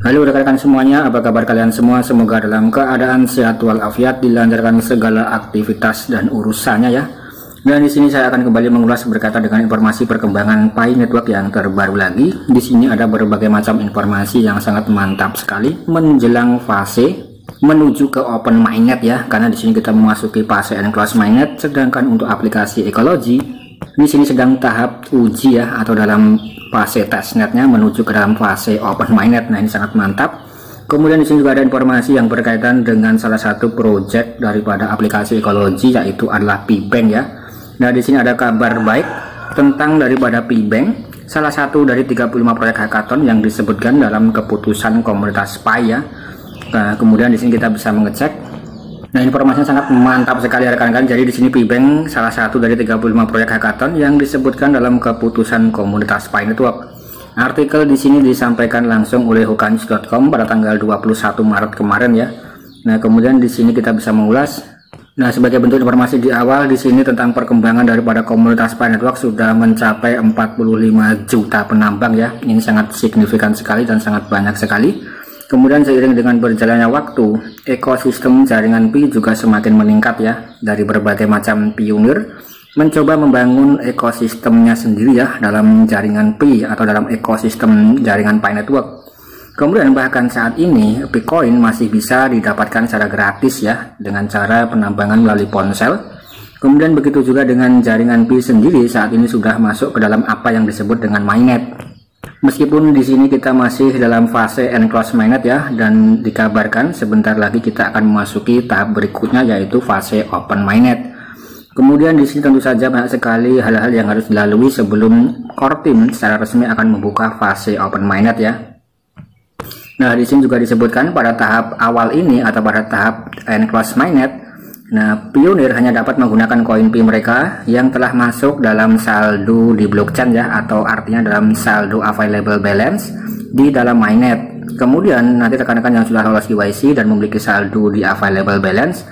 Halo rekan-rekan semuanya, apa kabar kalian semua? Semoga dalam keadaan sehat walafiat, dilancarkan segala aktivitas dan urusannya ya. Dan di sini saya akan kembali mengulas berkaitan dengan informasi perkembangan Pi Network yang terbaru lagi. Di sini ada berbagai macam informasi yang sangat mantap sekali menjelang fase menuju ke open mainnet ya. Karena di sini kita memasuki fase enclosed mainnet, sedangkan untuk aplikasi ekologi di sini sedang tahap uji ya, atau dalam fase testnetnya menuju ke dalam fase open mainnet. Nah, ini sangat mantap. Kemudian di sini juga ada informasi yang berkaitan dengan salah satu project daripada aplikasi ekologi, yaitu adalah PBank ya. Nah, di sini ada kabar baik tentang daripada PBank, salah satu dari 35 proyek hackathon yang disebutkan dalam keputusan komunitas Pi ya. Nah, kemudian di sini kita bisa mengecek. Nah, informasinya sangat mantap sekali rekan-rekan. Jadi di sini PBank salah satu dari 35 proyek hackathon yang disebutkan dalam keputusan komunitas Pi Network. Artikel di sini disampaikan langsung oleh hokanews.com pada tanggal 21 Maret kemarin ya. Nah, kemudian di sini kita bisa mengulas. Nah, sebagai bentuk informasi di awal di sini tentang perkembangan daripada komunitas Pi Network sudah mencapai 45 juta penambang ya. Ini sangat signifikan sekali dan sangat banyak sekali. Kemudian seiring dengan berjalannya waktu, ekosistem jaringan Pi juga semakin meningkat ya. Dari berbagai macam pionir mencoba membangun ekosistemnya sendiri ya dalam jaringan Pi atau dalam ekosistem jaringan Pi Network. Kemudian bahkan saat ini Bitcoin masih bisa didapatkan secara gratis ya dengan cara penambangan melalui ponsel. Kemudian begitu juga dengan jaringan Pi sendiri saat ini sudah masuk ke dalam apa yang disebut dengan mainnet. Meskipun di sini kita masih dalam fase enclosed mainnet ya, dan dikabarkan sebentar lagi kita akan memasuki tahap berikutnya yaitu fase open mainnet. Kemudian di sini tentu saja banyak sekali hal-hal yang harus dilalui sebelum core team secara resmi akan membuka fase open mainnet ya. Nah, di sini juga disebutkan pada tahap awal ini atau pada tahap enclosed mainnet, nah, pionir hanya dapat menggunakan koin Pi mereka yang telah masuk dalam saldo di blockchain ya, atau artinya dalam saldo available balance di dalam mainnet. Kemudian nanti rekan-rekan yang sudah lolos KYC dan memiliki saldo di available balance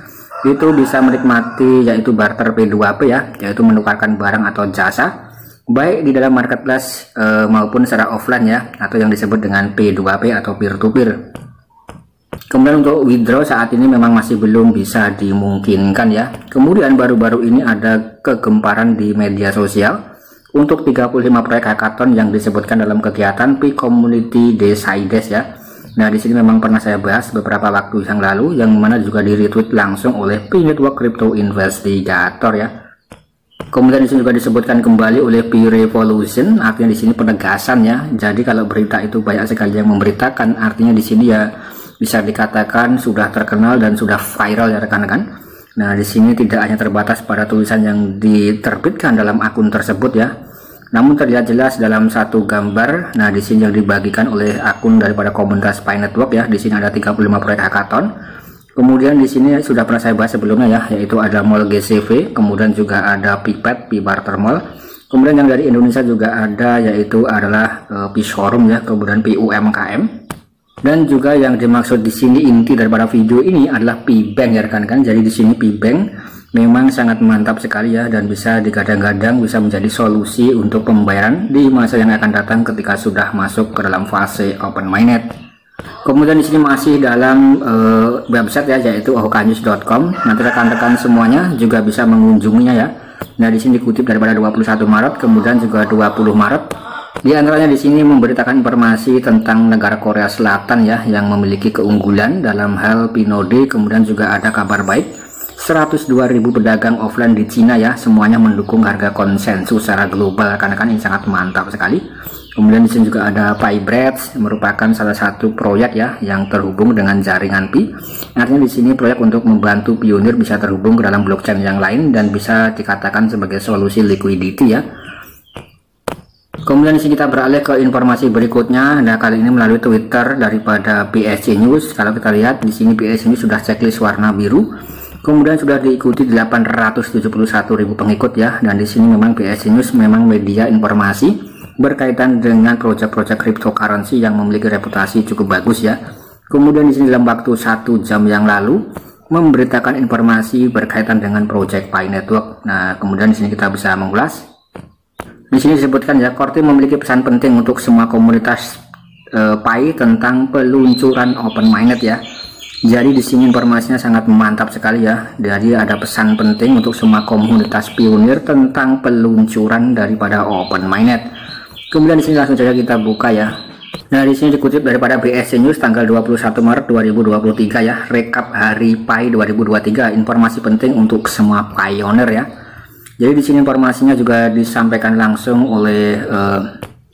itu bisa menikmati yaitu barter P2P ya, yaitu menukarkan barang atau jasa baik di dalam marketplace maupun secara offline ya, atau yang disebut dengan P2P atau peer to peer. Kemudian untuk withdraw saat ini memang masih belum bisa dimungkinkan ya. Kemudian baru-baru ini ada kegemparan di media sosial untuk 35 proyek hackathon yang disebutkan dalam kegiatan Pi Community Decides ya. Nah, di sini memang pernah saya bahas beberapa waktu yang lalu, yang mana juga di-retweet langsung oleh Pi Network Crypto Investigator ya. Kemudian di sini juga disebutkan kembali oleh Pi Revolution, artinya di sini penegasan ya. Jadi kalau berita itu banyak sekali yang memberitakan, artinya di sini ya bisa dikatakan sudah terkenal dan sudah viral ya rekan-rekan. Nah, di sini tidak hanya terbatas pada tulisan yang diterbitkan dalam akun tersebut ya, namun terlihat jelas dalam satu gambar. Nah, di sini yang dibagikan oleh akun daripada komunitas Pi Network ya. Di sini ada 35 proyek hackathon. Kemudian di sini sudah pernah saya bahas sebelumnya ya, yaitu ada Mall GCV, kemudian juga ada Pipet, Pi Barter Mall. Kemudian yang dari Indonesia juga ada, yaitu adalah Pi Showroom ya, kemudian Pi UMKM. Dan juga yang dimaksud di sini inti daripada video ini adalah PBank ya rekan-rekan. Jadi di sini PBank memang sangat mantap sekali ya, dan bisa digadang-gadang bisa menjadi solusi untuk pembayaran di masa yang akan datang ketika sudah masuk ke dalam fase open mainnet. Kemudian di sini masih dalam website ya, yaitu hokanews.com. Nanti rekan-rekan semuanya juga bisa mengunjunginya ya. Nah, di sini dikutip daripada 21 Maret, kemudian juga 20 Maret. Di antaranya di sini memberitakan informasi tentang negara Korea Selatan ya, yang memiliki keunggulan dalam hal Pinode. Kemudian juga ada kabar baik 102.000 pedagang offline di Cina ya, semuanya mendukung harga konsensus secara global. Rekan-rekan, ini sangat mantap sekali. Kemudian di sini juga ada Pi Breads, merupakan salah satu proyek ya yang terhubung dengan jaringan Pi. Artinya di sini proyek untuk membantu pionir bisa terhubung ke dalam blockchain yang lain dan bisa dikatakan sebagai solusi liquidity ya. Kemudian di sini kita beralih ke informasi berikutnya. Nah, kali ini melalui Twitter daripada BSC News. Kalau kita lihat di sini BSC News sudah checklist warna biru. Kemudian sudah diikuti 871.000 pengikut ya. Dan di sini memang BSC News memang media informasi berkaitan dengan proyek-proyek cryptocurrency yang memiliki reputasi cukup bagus ya. Kemudian di sini dalam waktu 1 jam yang lalu memberitakan informasi berkaitan dengan proyek Pi Network. Nah, kemudian di sini kita bisa mengulas. Di sini disebutkan ya, core team memiliki pesan penting untuk semua komunitas Pi tentang peluncuran open mainnet ya. Jadi di sini informasinya sangat mantap sekali ya. Jadi ada pesan penting untuk semua komunitas pionir tentang peluncuran daripada open mainnet. Kemudian di sini langsung saja kita buka ya. Nah, di sini dikutip daripada BSC News tanggal 21 Maret 2023 ya, rekap hari Pi 2023, informasi penting untuk semua pioneer ya. Jadi di sini informasinya juga disampaikan langsung oleh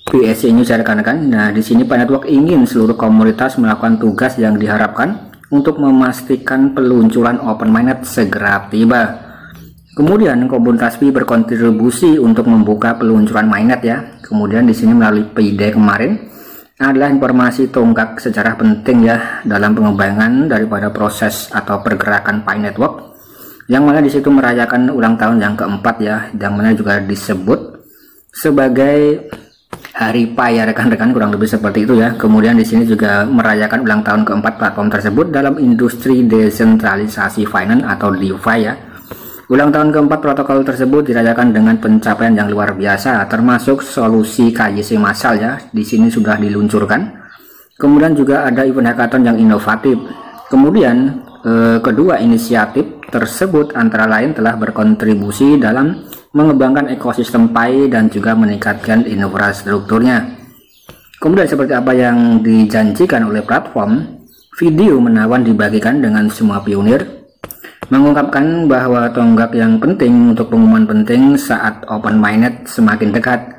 BSC News ya rekan-rekan. Nah, di sini Pi Network ingin seluruh komunitas melakukan tugas yang diharapkan untuk memastikan peluncuran open mainnet segera tiba. Kemudian komunitas Pi berkontribusi untuk membuka peluncuran mainnet ya. Kemudian di sini melalui Pi Day kemarin adalah informasi tonggak sejarah penting ya dalam pengembangan daripada proses atau pergerakan Pi Network, yang mana disitu merayakan ulang tahun yang keempat ya, yang mana juga disebut sebagai Hari Pi ya rekan-rekan, kurang lebih seperti itu ya. Kemudian di sini juga merayakan ulang tahun keempat platform tersebut dalam industri desentralisasi finance atau DeFi ya. Ulang tahun keempat protokol tersebut dirayakan dengan pencapaian yang luar biasa, termasuk solusi KYC massal ya. Di sini sudah diluncurkan. Kemudian juga ada event hackathon yang inovatif. Kemudian kedua inisiatif tersebut antara lain telah berkontribusi dalam mengembangkan ekosistem Pi dan juga meningkatkan infrastrukturnya. Kemudian seperti apa yang dijanjikan oleh platform, video menawan dibagikan dengan semua pionir, mengungkapkan bahwa tonggak yang penting untuk pengumuman penting saat open mainnet semakin dekat.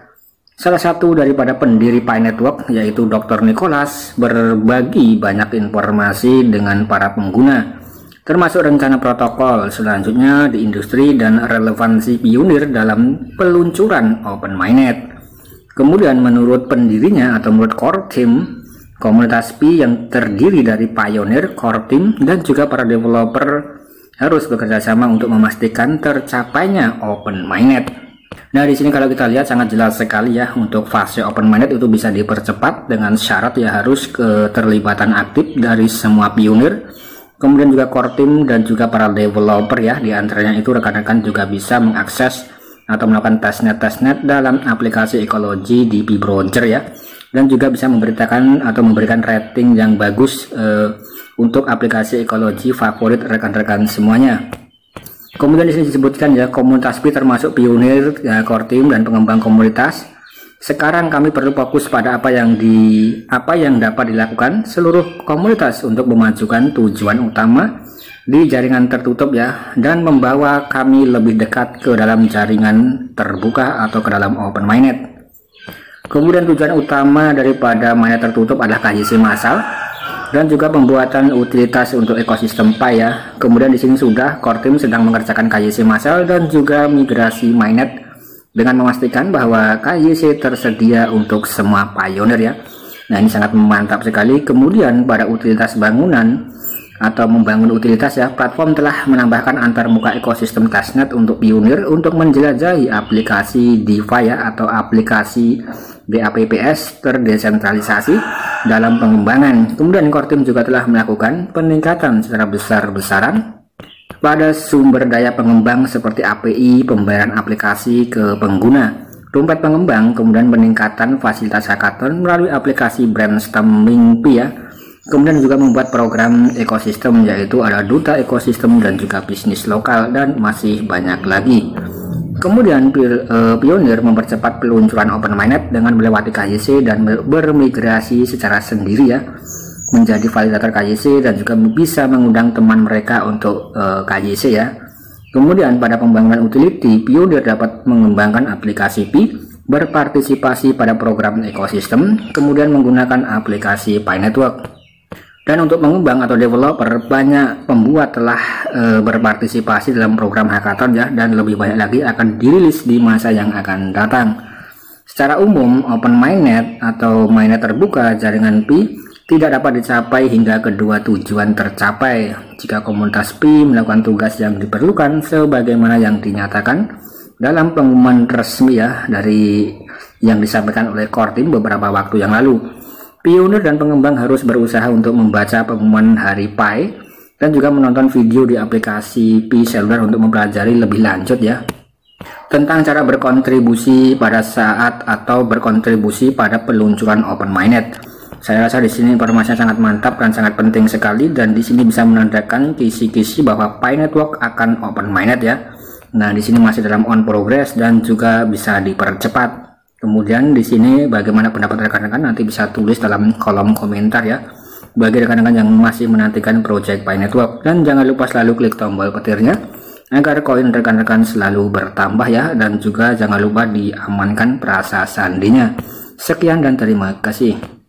Salah satu daripada pendiri Pi Network yaitu Dr. Nicholas berbagi banyak informasi dengan para pengguna, termasuk rencana protokol selanjutnya di industri dan relevansi pionir dalam peluncuran open mainnet. Kemudian menurut pendirinya atau menurut core team, komunitas Pi yang terdiri dari pioneer, core team, dan juga para developer harus bekerja sama untuk memastikan tercapainya open mainnet. Nah, di sini kalau kita lihat sangat jelas sekali ya, untuk fase open mainnet itu bisa dipercepat dengan syarat ya harus keterlibatan aktif dari semua pionir, kemudian juga core team dan juga para developer ya. Di antaranya itu rekan-rekan juga bisa mengakses atau melakukan testnet dalam aplikasi ekologi di Pi Browser ya, dan juga bisa memberitakan atau memberikan rating yang bagus untuk aplikasi ekologi favorit rekan-rekan semuanya. Kemudian di sini disebutkan ya, komunitas Pi termasuk pionir ya, core team dan pengembang komunitas. Sekarang kami perlu fokus pada apa yang dapat dilakukan seluruh komunitas untuk memajukan tujuan utama di jaringan tertutup ya, dan membawa kami lebih dekat ke dalam jaringan terbuka atau ke dalam open mainnet. Kemudian tujuan utama daripada mainnet tertutup adalah KYC massal dan juga pembuatan utilitas untuk ekosistem Pi ya. Kemudian di sini sudah core team sedang mengerjakan KYC massal dan juga migrasi mainnet dengan memastikan bahwa KYC tersedia untuk semua pioneer ya. Nah, ini sangat mantap sekali. Kemudian pada utilitas bangunan atau membangun utilitas ya, platform telah menambahkan antarmuka ekosistem testnet untuk pionir untuk menjelajahi aplikasi DeFi ya, atau aplikasi BAPPS terdesentralisasi dalam pengembangan. Kemudian core team juga telah melakukan peningkatan secara besar-besaran pada sumber daya pengembang seperti API, pembayaran aplikasi ke pengguna, dompet pengembang, kemudian peningkatan fasilitas hackathon melalui aplikasi brainstorming Pi ya. Kemudian juga membuat program ekosistem, yaitu ada duta ekosistem dan juga bisnis lokal, dan masih banyak lagi. Kemudian pionir mempercepat peluncuran open mainnet dengan melewati KYC dan bermigrasi secara sendiri ya, menjadi validator KYC dan juga bisa mengundang teman mereka untuk KYC ya. Kemudian pada pembangunan utility, pionir dapat mengembangkan aplikasi Pi, berpartisipasi pada program ekosistem, kemudian menggunakan aplikasi Pi Network. Dan untuk pengembang atau developer, banyak pembuat telah berpartisipasi dalam program hackathon ya, dan lebih banyak lagi akan dirilis di masa yang akan datang. Secara umum, open mainnet atau mainnet terbuka jaringan Pi tidak dapat dicapai hingga kedua tujuan tercapai jika komunitas Pi melakukan tugas yang diperlukan sebagaimana yang dinyatakan dalam pengumuman resmi ya dari yang disampaikan oleh core team beberapa waktu yang lalu. Pionir dan pengembang harus berusaha untuk membaca pengumuman hari Pi dan juga menonton video di aplikasi Pi Seluler untuk mempelajari lebih lanjut ya tentang cara berkontribusi pada saat atau berkontribusi pada peluncuran open mainnet. Saya rasa di sini informasinya sangat mantap dan sangat penting sekali, dan di sini bisa menandakan kisi-kisi bahwa Pi Network akan open mainnet ya. Nah, di sini masih dalam on progress dan juga bisa dipercepat. Kemudian di sini bagaimana pendapat rekan-rekan nanti bisa tulis dalam kolom komentar ya. Bagi rekan-rekan yang masih menantikan project Pi Network, dan jangan lupa selalu klik tombol petirnya agar koin rekan-rekan selalu bertambah ya, dan juga jangan lupa diamankan perasa sandinya. Sekian dan terima kasih.